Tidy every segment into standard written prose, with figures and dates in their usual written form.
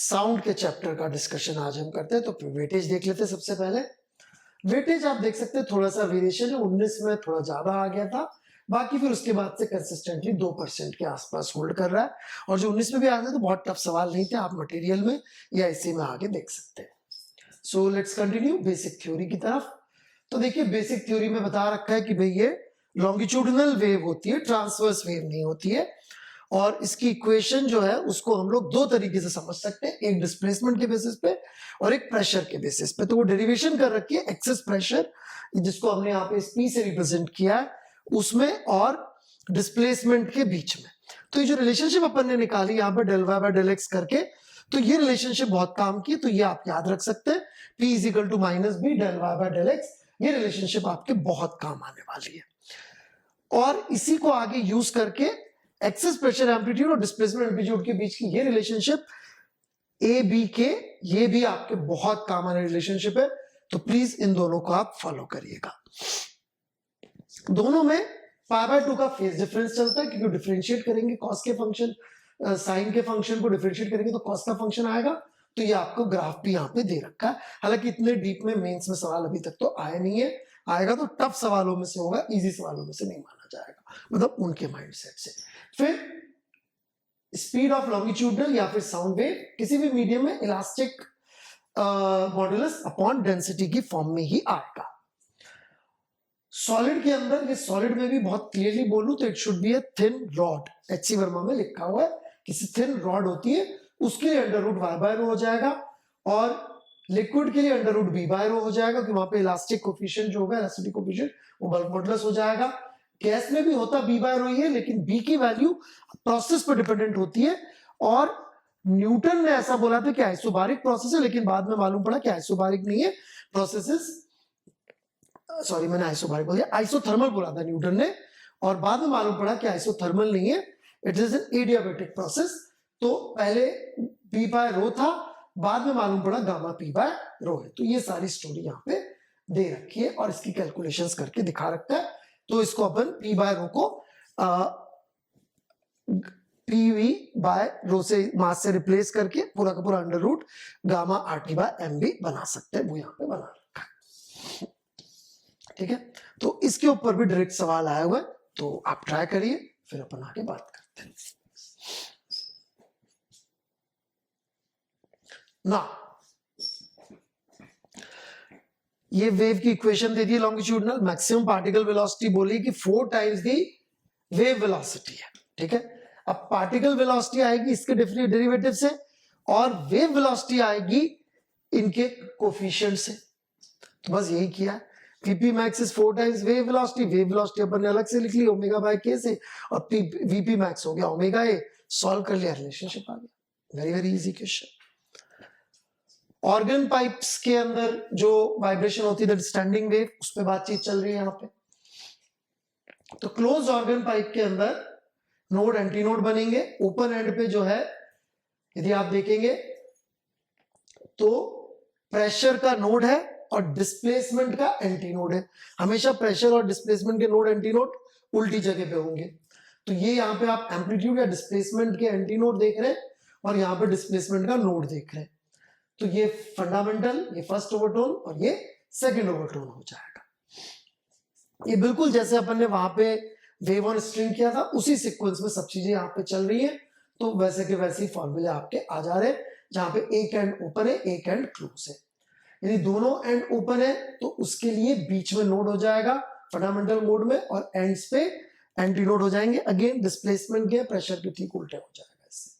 Sound के chapter का discussion आज हम करते हैं। तो वेटेज देख लेते हैं। सबसे पहले वेटेज आप देख सकते हैं थोड़ा सा वेरिएशन है, 19 में थोड़ा ज्यादा आ गया था, बाकी फिर उसके बाद से कंसिस्टेंटली 2% के आसपास होल्ड कर रहा है। और जो 19 में भी आया था तो बहुत टफ सवाल नहीं थे, आप मटेरियल में या इसी में आगे देख सकते हैं। So let's continue basic theory की तरफ। तो देखिए बेसिक थ्योरी में बता रखा है कि भाई ये लॉन्गिट्यूडिनल वेव होती है, ट्रांसवर्स वेव नहीं होती है। और इसकी इक्वेशन जो है उसको हम लोग दो तरीके से समझ सकते हैं, एक डिस्प्लेसमेंट के बेसिस पे और एक प्रेशर के बेसिस पे। तो वो डेरिवेशन कर रखी है एक्सेस प्रेशर, जिसको हमने यहाँ पे P से रिप्रेजेंट किया है, उसमें और डिस्प्लेसमेंट के बीच में। तो ये जो रिलेशनशिप अपन ने निकाली यहाँ पे del y by del x करके, तो ये रिलेशनशिप बहुत काम की, तो ये आप याद रख सकते हैं, P is equal to minus B del y by del x। ये रिलेशनशिप आपके बहुत काम आने वाली है। और इसी को आगे यूज करके एक्सेस प्रेशर एम्पलीट्यूड और डिस्प्लेसमेंट एम्पलीट्यूड के बीच की ये रिलेशनशिप ए बी के, ये भी आपके बहुत काम आने रिलेशनशिप है। तो प्लीज इन दोनों को आप फॉलो करिएगा। दोनों में π/2 का फेज डिफरेंस चलता है, क्योंकि डिफरेंशिएट करेंगे कॉस के फंक्शन, साइन के फंक्शन को डिफरेंशिएट करेंगे तो कॉस का फंक्शन आएगा। तो ये आपको ग्राफ भी यहाँ पे दे रखा है। हालांकि इतने डीप में मेंस में सवाल अभी तक तो आया नहीं है, आएगा तो टफ सवालों में से होगा, इजी सवालों में से नहीं माना जाएगा, मतलब उनके माइंडसेट से। फिर स्पीड ऑफ लॉन्गिट्यूडनल या फिर साउंड वेव किसी भी मीडियम में इलास्टिक मॉडुलस अपॉन डेंसिटी की फॉर्म में ही आएगा। सॉलिड के अंदर, ये सॉलिड में भी बहुत क्लियरली बोलूं तो it should be a thin rod. HC. Verma में लिखा हुआ है किसी थिन रॉड होती है उसके लिए अंडर रूट y बाय रो हो जाएगा, और लिक्विड के लिए अंडर रूट b बाय रो हो जाएगा, कि वहां पे इलास्टिक कोफिशिएंट जो होगा, इलास्टिसिटी कोफिशिएंट, वो बल्क मॉडुलस हो जाएगा। गैस में भी होता b बाय रो ही है, लेकिन b की वैल्यू प्रोसेस पर डिपेंडेंट होती है। और न्यूटन ने ऐसा बोला था कि आइसोबारिक प्रोसेस है, लेकिन बाद में मालूम पड़ा कि आइसोबारिक नहीं है, प्रोसेसेस, सॉरी मैंने आइसोबारिक बोल दिया, आइसोथर्मल बोला था न्यूटन ने, और बाद में मालूम पड़ा कि आइसोथर्मल नहीं है, it is an adiabatic process. तो पहले b बाय रो था, बाद में मालूम पड़ा गामा p बाय रो है। तो ये सारी स्टोरी यहाँ पे दे रखी है और इसकी कैलकुलेशंस करके दिखा रखा है। तो इसको अपन p बाय रो को pv बाय रो से, मास से रिप्लेस करके पूरा का पूरा under root gamma RT by mb बना सकते हैं, वो यहाँ पे बना रखा है। ठीक है, तो इसके ऊपर भी डायरेक्ट सवाल आया हुआ है, तो आप ट्राई करिए, फिर अपन आगे बात करते हैं। ना ये वेव की इक्वेशन दे दी लॉन्गिट्यूडनल, मैक्सिमम पार्टिकल वेलोसिटी बोली कि 4 टाइम्स दी वेव वेलोसिटी है। ठीक है, अब पार्टिकल वेलोसिटी आएगी इसके डेरिवेटिव से, और वेव वेलोसिटी आएगी इनके कोफिशिएंट से। तो बस यही किया है। Vp max is 4 times wave velocity, wave velocity अपन ने अलग से लिख ली ओमेगा बाय k से, और Vp max हो गया ओमेगा a, सॉल्व कर लिया, रिलेशनशिप आ गया। Very very easy question. Organ pipes के अंदर जो वाइब्रेशन होती है, स्टैंडिंग वेव, उस पर बातचीत चल रही है यहाँ पे। तो क्लोज ऑर्गन पाइप के अंदर नोड एंटी नोड बनेंगे। ओपन एंड पे जो है, यदि आप देखेंगे तो प्रेशर का नोड है और डिस्प्लेसमेंट का एंटी नोड है। हमेशा प्रेशर और डिस्प्लेसमेंट के नोड एंटी नोड उल्टी जगह पे होंगे। तो ये यहाँ पे आप एम्पलीट्यूड या डिस्प्लेसमेंट के एंटी नोड देख रहे हैं, और यहाँ पे डिस्प्लेसमेंट का नोड देख रहे हैं। तो ये फंडामेंटल, ये फर्स्ट ओवरटोन और ये सेकंड ओवरटोन हो जाएगा। ये बिल्कुल जैसे अपन ने वहां पे वेव ऑन स्ट्रिंग किया था, उसी सीक्वेंस में सब चीजें यहाँ पे चल रही है। तो वैसे के वैसे ही फॉर्मूले आपके आ जा रहे हैं, जहां पे एक एंड ओपन है, एक एंड क्लोज है। यदि दोनों एंड ओपन है तो उसके लिए बीच में नोड हो जाएगा फंडामेंटल मोड में, और एंड्स पे एंटी नोड हो जाएंगे। अगेन डिस्प्लेसमेंट के प्रेशर के ठीक उल्टे हो जाएगा इससे।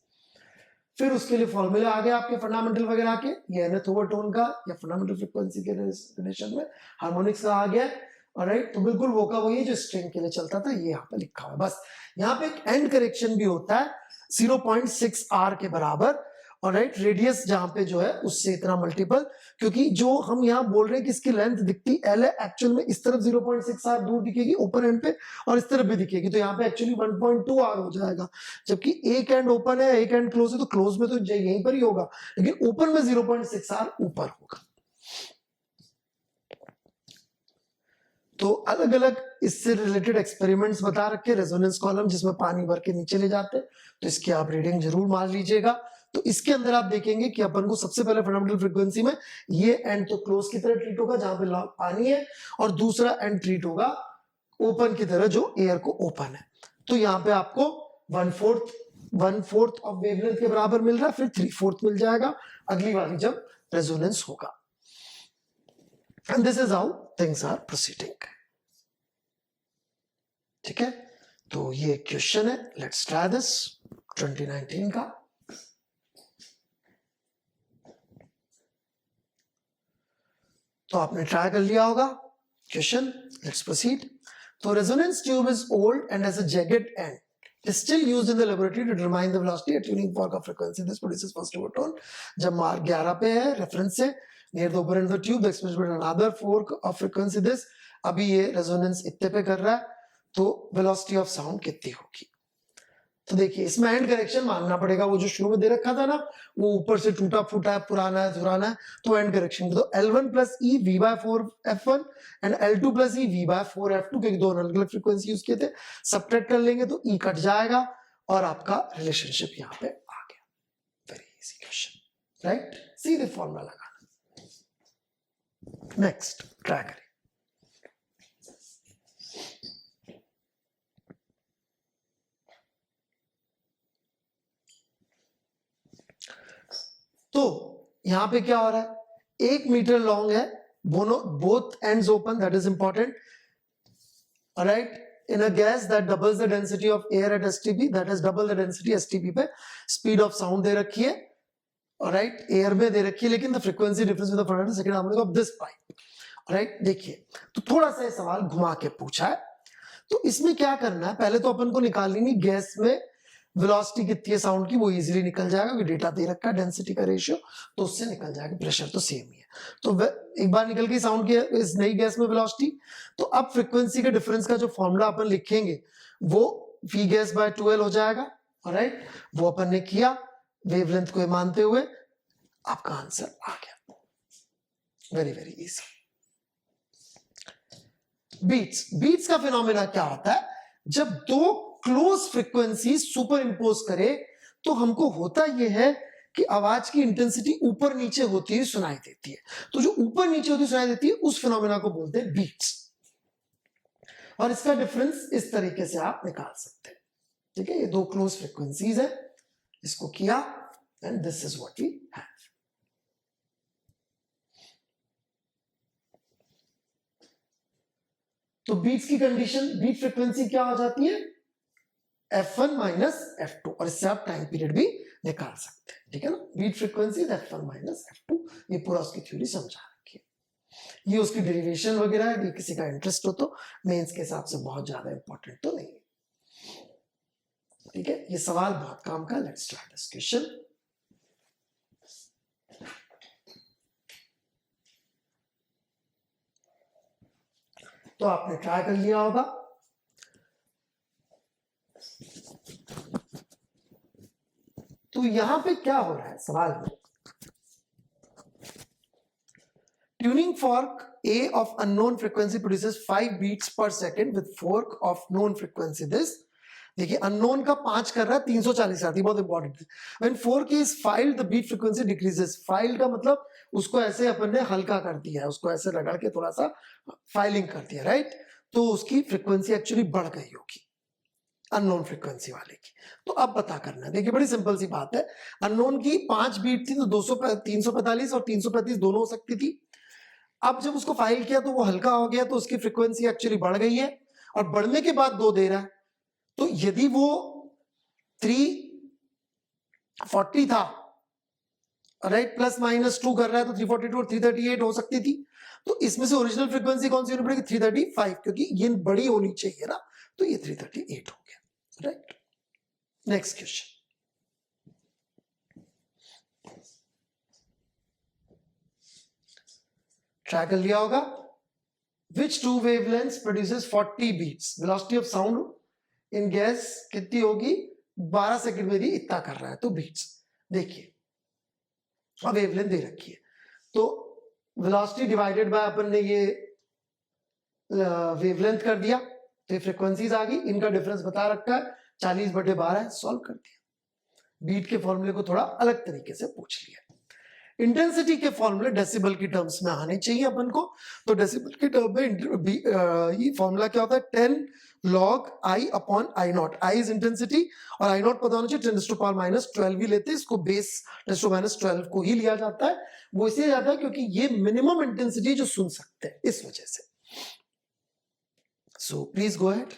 फिर उसके लिए फॉर्मूले आ गए आपके फंडामेंटल वगैरह के, ये nth ओवरटोन का या फंडामेंटल फ्रीक्वेंसी के रिलेशन में हार्मोनिक्स का आ गया। ऑलराइट, तो बिल्कुल वो का वही जो स्ट्रिंग के लिए चलता था, ये यहाँ पे लिखा हुआ है। बस यहाँ पे एक एंड करेक्शन भी होता है 0.6 r के बराबर, ऑलराइट, रेडियस जहां पे जो है उससे इतना मल्टीपल, क्योंकि जो हम यहाँ बोल रहे हैं कि इसकी लेंथ दिखती L है, एक्चुअल में इस तरफ 0.6 r दूर दिखेगी ओपन एंड पे, और इस तरफ भी दिखेगी, तो यहाँ पे एक्चुअली 1.2 r हो जाएगा। जबकि एक एंड ओपन है, एक एंड क्लोज है, तो क्लोज में तो यहीं पर ही होगा, लेकिन ओपन में 0.6 r ऊपर होगा। तो अलग अलग इससे रिलेटेड एक्सपेरिमेंट्स बता रखे, रेजोनेंस कॉलम जिसमें पानी भर के नीचे ले जाते हैं, तो इसकी आप रीडिंग जरूर मान लीजिएगा। तो इसके अंदर आप देखेंगे कि अपन को सबसे पहले फंडामेंटल फ्रीक्वेंसी में ये एंड तो क्लोज की तरह ट्रीट होगा जहां पे पानी है, और दूसरा एंड ट्रीट होगा ओपन की तरह जो एयर को ओपन है। तो यहाँ पे आपको 1/4 ऑफ वेवलेंथ के बराबर मिल रहा है, फिर 3/4 मिल जाएगा अगली वाली जब रेजोनेंस होगा। And this is how things are proceeding. ठीक है, तो ये क्वेश्चन है, लेट्स ट्राई दिस 2019 का। तो आपने ट्राई कर लिया होगा क्वेश्चन, लेट्स प्रोसीड। तो resonance tube is old and has a jagged and, is still used in the laboratory to determine the velocity at tuning fork of frequency. This produces first order tone. जब mark 11 पे है reference से, near the upper end of the tube the expression between another fork of frequency this, अभी ये resonance इतने पे कर रहा है, तो वेलोसिटी ऑफ साउंड कितनी होगी। तो देखिए इसमें एंड करेक्शन मानना पड़ेगा, वो जो शुरू में दे रखा था ना वो ऊपर से टूटा फूटा है, पुराना है, धुराना है, तो एंड करेक्शन। तो L1 plus E V/4 F1 and L2 plus E V/4 F2, क्योंकि दोनों अलग अलग फ्रीक्वेंसी यूज किए थे, सब्ट्रैक्ट कर लेंगे तो ई कट जाएगा और आपका रिलेशनशिप यहाँ पे आ गया। वेरी इजी क्वेश्चन, राइट, सीधे फॉर्मूला लगाना। नेक्स्ट ट्राई करें। तो यहां पे क्या हो रहा है, 1 मीटर लॉन्ग है, both ends open, that is important. Alright, in a gas that doubles the density of air at STP, that is double the density STP पे, speed of sound दे रखी है, alright, air में दे रखी है, लेकिन the frequency difference with the front and second harmonic of this pipe, alright, देखिए तो थोड़ा सा सवाल घुमा के पूछा है। तो इसमें क्या करना है, पहले तो अपन को निकालनी नहीं गैस में वेलोसिटी कितनी है साउंड की, वो इजीली निकल जाएगा क्योंकि डेटा दे रखा है डेंसिटी का रेशियो, तो उससे निकल जाएगा, प्रेशर तो सेम ही है। तो एक बार निकल गई साउंड की इस नई गैस में वेलोसिटी। तो अब फ्रीक्वेंसी के डिफरेंस का जो फॉर्मूला अपन लिखेंगे वो V गैस बाय 2L हो जाएगा, ऑलराइट, वो अपन ने किया वेवलेंथ को मानते हुए, आपका आंसर आ गया। Very very easy. बीट्स का फिनोमेना क्या होता है, जब दो क्लोज फ्रीक्वेंसी सुपर इंपोज करे तो हमको होता यह है कि आवाज की इंटेंसिटी ऊपर नीचे होती हुई सुनाई देती है। तो जो ऊपर नीचे होती सुनाई देती है उस फिनोमेना को बोलते हैं बीट्स, और इसका डिफरेंस इस तरीके से आप निकाल सकते हैं। ठीक है, ये दो क्लोज फ्रीक्वेंसीज है, इसको किया and this is what we have. तो बीट्स की कंडीशन, बीट फ्रीक्वेंसी क्या हो जाती है, F1 माइनस F2, और इससे आप टाइम पीरियड भी निकाल सकते हैं। ठीक है ना, beat frequency F1 minus F2, ये पूरा उसकी थ्योरी समझा रखी है। ये उसकी डेरिवेशन वगैरह है, ये किसी का इंटरेस्ट हो तो मेंस के हिसाब से बहुत ज्यादा इंपॉर्टेंट तो नहीं है। ठीक है, ये सवाल बहुत काम का। Let's start this question. तो आपने ट्राई कर लिया होगा। तो यहां पे क्या हो रहा है सवाल में, tuning fork A of unknown frequency produces 5 beats per second with fork of known frequency this। देखिए अननोन का 5 कर रहा है, 340 आती है, बहुत इंपॉर्टेंट है। When fork is filed the beat frequency decreases। Filed का मतलब उसको ऐसे अपन ने हल्का कर दिया है, उसको ऐसे रगड़ के थोड़ा सा फाइलिंग कर दिया, राइट, तो उसकी फ्रीक्वेंसी एक्चुअली बढ़ गई होगी अननोन फ्रीक्वेंसी वाले की। तो अब पता करना है, देखिए बड़ी सिंपल सी बात है, अननोन की 5 बीट थी तो 345 और 335 दोनों हो सकती थी। अब जब उसको फाइल किया तो वो हल्का हो गया, तो उसकी फ्रीक्वेंसी एक्चुअली बढ़ गई है, और बढ़ने के बाद 2 दे रहा है। तो यदि वो 340 था, राइट, प्लस माइनस 2 कर रहा है, तो 342 और 338 हो सकती थी। तो इसमें से ओरिजिनल फ्रीक्वेंसी कौन सी होनी पड़ेगी, 335, क्योंकि ये बड़ी होनी चाहिए ना, तो ये 338 हो गया, राइट। नेक्स्ट क्वेश्चन, ट्राई कर लिया होगा। Which two wavelengths produces 40 beats? Velocity of sound in gas कितनी होगी, 12 सेकंड में भी इतना कर रहा है, तो बीट्स। देखिए अब वेवलेंथ दे रखी है, तो वेलोसिटी डिवाइडेड बाय अपन ने ये वेवलेंथ कर दिया, तो ये फ्रीक्वेंसीज आ गई, इनका डिफरेंस बता रखा है 40/12 है, सॉल्व कर दिया। बीट के फॉर्मूले को थोड़ा अलग तरीके से पूछ लिया। इंटेंसिटी के फॉर्मूले डेसिबल की टर्म्स में आने चाहिए अपन को। तो डेसिबल के टर्म में ये फॉर्मूला क्या होता है, 10 log I upon I not. I is intensity और I नॉट पता होना चाहिए 10⁻⁻12 ही लेते हैं, इसको बेस 10⁻12 को ही लिया जाता है। वो इसलिए जाता है क्योंकि ये मिनिमम इंटेंसिटी जो सुन सकते हैं, इस वजह से। So please go ahead.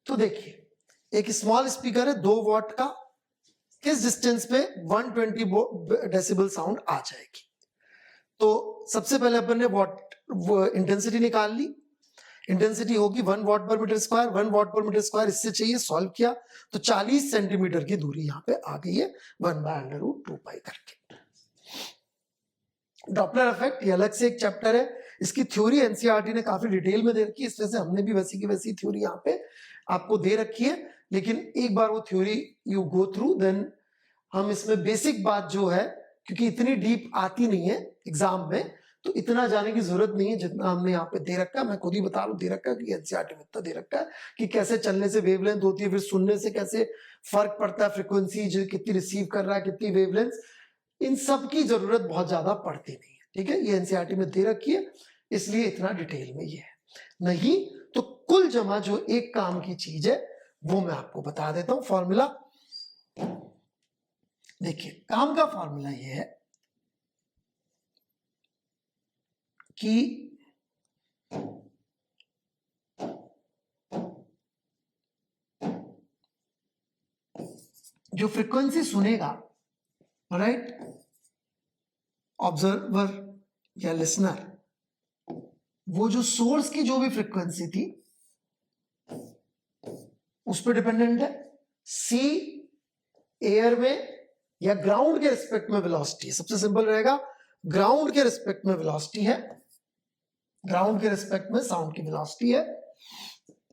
तो देखिए एक स्मॉल स्पीकर है 2 वॉट का, किस डिस्टेंस पे 120 डेसिबल साउंड आ जाएगी। तो सबसे पहले अपन ने वॉट इंटेंसिटी निकाल ली। इंटेंसिटी होगी 1 वॉट पर मीटर स्क्वायर। 1 वॉट पर मीटर स्क्वायर इससे चाहिए, सॉल्व किया तो 40 सेंटीमीटर की दूरी यहां पे आ गई है 1/√2π करके। डॉपलर इफेक्ट ये अलग से एक चैप्टर है, इसकी थ्योरी एनसीईआरटी ने काफी डिटेल में दे रखी है, इस वजह से हमने भी वैसी की वैसी थ्योरी यहाँ पे आपको दे रखी है। लेकिन एक बार वो theory you go through, then हम इसमें बेसिक बात जो है, क्योंकि इतनी डीप आती नहीं है एग्जाम में, तो इतना जाने की जरूरत नहीं है जितना हमने यहाँ पे दे रखा है। मैं खुद ही बता रहा दे रखा है कि एनसीईआरटी में इतना दे रखा है कि कैसे चलने से वेवलेंथ होती है, फिर सुनने से कैसे फर्क पड़ता है, फ्रिक्वेंसी जो कितनी रिसीव कर रहा है, कितनी वेवलेंथ, इन सब की जरूरत बहुत ज्यादा पड़ती नहीं है। ठीक है, ये एनसीईआरटी में दे रखी है, इसलिए इतना डिटेल में ये है नहीं। तो कुल जमा जो एक काम की चीज है वो मैं आपको बता देता हूं फॉर्मूला। देखिए काम का फॉर्मूला ये है कि जो फ्रीक्वेंसी सुनेगा, राइट, ऑब्जर्वर या लिसनर, वो जो सोर्स की जो भी फ्रीक्वेंसी थी उस पर डिपेंडेंट है। सी एयर में या ग्राउंड के रिस्पेक्ट में वेलोसिटी है, सबसे सिंपल रहेगा ग्राउंड के रिस्पेक्ट में वेलोसिटी है, ग्राउंड के रिस्पेक्ट में साउंड की वेलोसिटी है,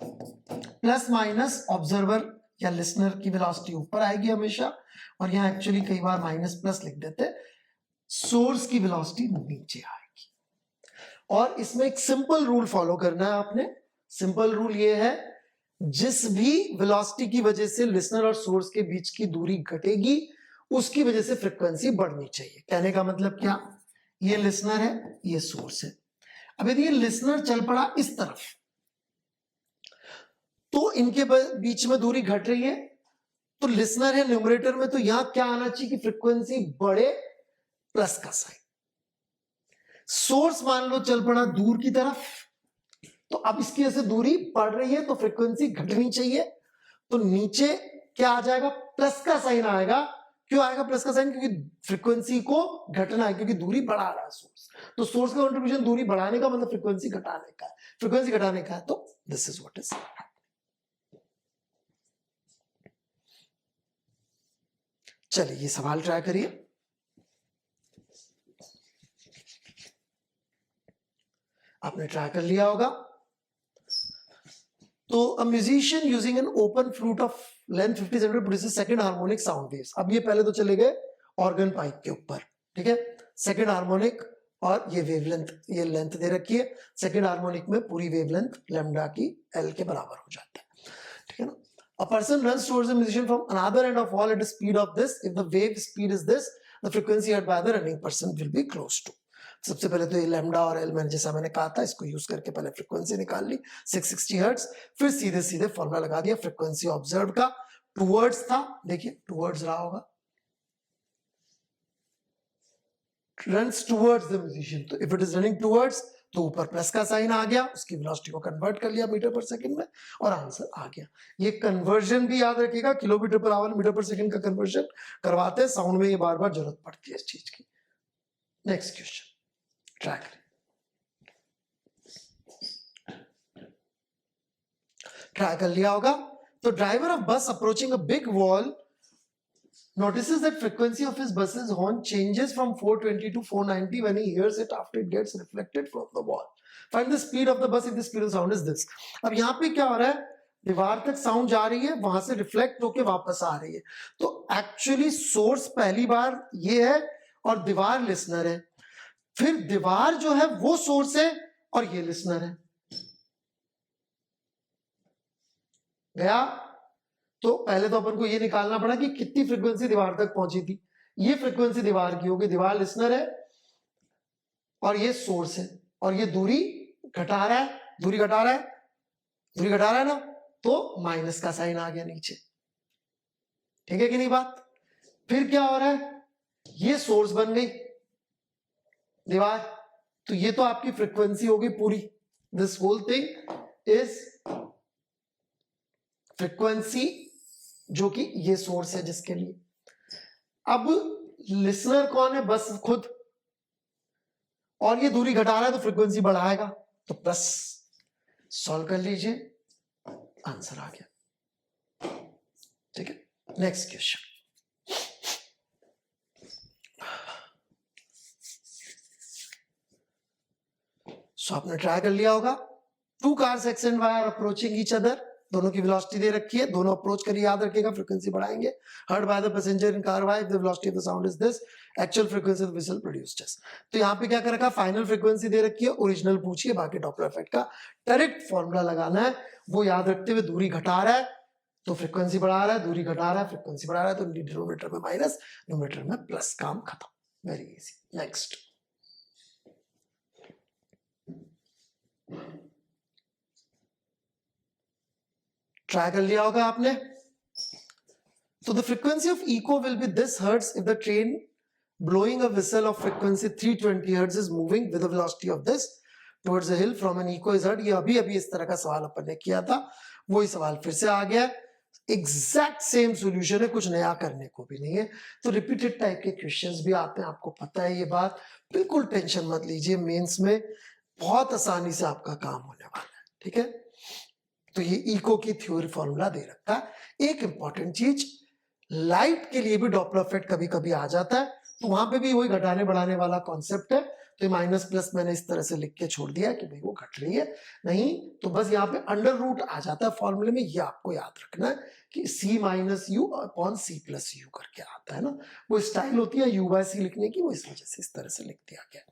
प्लस माइनस ऑब्जर्वर या लिसनर की वेलोसिटी ऊपर आएगी हमेशा, और यहां एक्चुअली कई बार माइनस प्लस लिख देते, सोर्स की वेलोसिटी नीचे आएगी। और इसमें एक सिंपल रूल फॉलो करना है आपने। सिंपल रूल ये है, जिस भी वेलोसिटी की वजह से लिसनर और सोर्स के बीच की दूरी घटेगी उसकी वजह से फ्रीक्वेंसी बढ़नी चाहिए। कहने का मतलब क्या, ये लिसनर है, ये सोर्स है। अब यदि ये लिसनर चल पड़ा इस तरफ तो इनके बीच में दूरी घट रही है, तो लिसनर है न्यूमरेटर में, तो यहां क्या आना चाहिए कि फ्रीक्वेंसी बढ़े, प्लस का साइन। सोर्स मान लो चल पड़ा दूर की तरफ, तो अब इसकी वजह से दूरी बढ़ रही है तो फ्रीक्वेंसी घटनी चाहिए, तो नीचे क्या आ जाएगा, प्लस का साइन आएगा। क्यों आएगा प्लस का साइन, क्योंकि फ्रीक्वेंसी को घटना है, क्योंकि दूरी बढ़ा रहा है सोर्स। तो सोर्स का कंट्रीब्यूशन दूरी बढ़ाने का मतलब फ्रीक्वेंसी घटाने का है, फ्रीक्वेंसी घटाने का है, तो दिस इज व्हाट इज। चलिए ये सवाल ट्राई करिए। आपने ट्राई कर लिया होगा। तो a musician using an open flute of length 50 cm produces second harmonic sound waves। अब ये पहले तो चले गए ऑर्गन पाइप के ऊपर, ठीक है, सेकंड हार्मोनिक, और ये वेवलेंथ, ये लेंथ दे रखी है। सेकंड हार्मोनिक में पूरी वेवलेंथ लैम्डा की L के बराबर हो जाता है, ठीक है ना। A person runs towards a musician from another end of wall at a speed of this. If the wave speed is this, the frequency heard by the running person will be close to। सबसे पहले तो ये lambda और L मैंने जैसा मैंने कहा था इसको यूज करके पहले फ्रीक्वेंसी निकाल ली 660 हर्ट्ज, फिर सीधे सीधे फॉर्मूला लगा दिया फ्रीक्वेंसी ऑब्जर्व का। टूवर्ड्स था, देखिए टूवर्ड्स रहा होगा, रन्स टूवर्ड्स द म्यूजिशियन, तो if it is running towards तो ऊपर प्लस का साइन आ गया, उसकी वेलोसिटी को कन्वर्ट कर लिया मीटर पर सेकंड में और आंसर आ गया। ये कन्वर्जन भी याद रखिएगा, किलोमीटर पर आवर मीटर पर सेकंड का कन्वर्जन करवाते हैं साउंड में, ये बार बार जरूरत पड़ती है इस चीज की। नेक्स्ट क्वेश्चन ट्राई करें। ट्राई कर लिया होगा। तो ड्राइवर ऑफ बस approaching a big wall notices that frequency of his bus's horn changes from 420 to 490 when he hears it after it gets reflected from the wall. Find the speed of the bus if the speed of the sound is this। अब यहाँ पे क्या हो रहा है, दीवार तक sound जा रही है, वहां से रिफ्लेक्ट होके वापस आ रही है, तो एक्चुअली सोर्स पहली बार ये है और दीवार लिसनर है, फिर दीवार जो है वो सोर्स है और ये लिसनर है। गया। तो पहले तो अपन को ये निकालना पड़ा कि कितनी फ्रीक्वेंसी दीवार तक पहुंची थी। ये फ्रीक्वेंसी दीवार की होगी, दीवार लिसनर है और ये सोर्स है, और ये दूरी घटा रहा है, दूरी घटा रहा है, दूरी घटा रहा है ना, तो माइनस का साइन आ गया नीचे। ठीक है कि नहीं बात? फिर क्या हो रहा है, ये सोर्स बन गई दीवार, तो ये तो आपकी फ्रीक्वेंसी होगी पूरी। This whole thing is frequency, जो कि ये सोर्स है जिसके लिए। अब लिसनर कौन है? बस खुद, और ये दूरी घटा रहा है तो फ्रीक्वेंसी बढ़ाएगा, तो प्लस। सॉल्व कर लीजिए, आंसर आ गया। ठीक है, नेक्स्ट क्वेश्चन। सो आपने ट्राई कर लिया होगा। Two cars X and Y are approaching each other, दोनों की वेलोसिटी दे रखी है, दोनों अप्रोच करिए, याद रखिएगा फ्रीक्वेंसी बढ़ाएंगे। Heard by the passenger in car Y, if the velocity of the sound is this, actual frequency of the whistle produced is. तो यहाँ पे क्या कर रखा है, फाइनल फ्रीक्वेंसी दे रखी है, ओरिजिनल पूछिए, बाकी डॉपलर इफेक्ट का डायरेक्ट फॉर्मूला लगाना है, वो याद रखते हुए दूरी घटा रहा है तो फ्रीक्वेंसी बढ़ा रहा है, दूरी घटा रहा है फ्रीक्वेंसी बढ़ा रहा है, तो डिनोमिनेटर में माइनस, न्यूमरेटर में प्लस, काम खत्म। Very easy. नेक्स्ट, ट्राई कर लिया होगा आपने। So the frequency of echo will be this hertz if the train blowing a whistle of frequency 320 hertz is moving with the velocity of this towards the hill from an echo is heard। ये अभी इस तरह का सवाल अपन ने किया था, वही सवाल फिर से आ गया। एग्जैक्ट सेम सॉल्यूशन है, कुछ नया करने को भी नहीं है। तो रिपीटेड टाइप के क्वेश्चंस भी आते हैं, आपको पता है ये बात, बिल्कुल टेंशन मत लीजिए, मेंस में बहुत आसानी से आपका काम होने वाला है। ठीक है, तो ये इको की थ्योरी फॉर्मूला दे रखा है। एक इंपॉर्टेंट चीज, लाइट के लिए भी डॉपलर इफेक्ट कभी कभी आ जाता है, तो वहां पे भी वही घटाने बढ़ाने वाला कॉन्सेप्ट है। तो माइनस प्लस मैंने इस तरह से लिख के छोड़ दिया कि भाई वो घट रही है, नहीं तो बस यहाँ पे अंडर रूट आ जाता है फॉर्मूले में। ये आपको याद रखना है कि c minus you upon c plus you करके आता है ना, वो स्टाइल होती है u बाय c लिखने की, वो इस वजह से इस तरह से लिख दिया गया।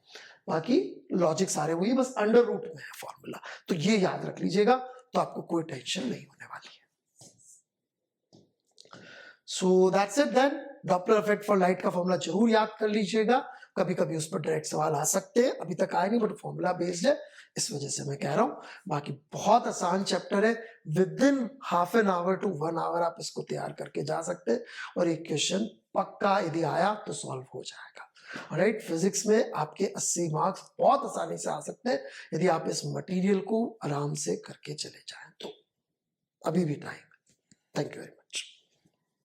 बाकी लॉजिक सारे वही, बस अंडर रूट में है फॉर्मूला, तो ये याद रख लीजिएगा, तो आपको कोई टेंशन नहीं होने वाली है। So that's it then. Doppler effect for light का फॉर्मूला जरूर याद कर लीजिएगा, कभी कभी उस पर डायरेक्ट सवाल आ सकते हैं, अभी तक आए नहीं बट फॉर्मूला बेस्ड है, इस वजह से मैं कह रहा हूं। बाकी बहुत आसान चैप्टर है, within half an hour to 1 hour आप इसको तैयार करके जा सकते हैं, और एक क्वेश्चन पक्का यदि आया तो सॉल्व हो जाएगा। राइट, फिजिक्स में आपके 80 मार्क्स बहुत आसानी से आ सकते हैं यदि आप इस मटेरियल को आराम से करके चले जाएं तो। अभी भी time. Thank you very much.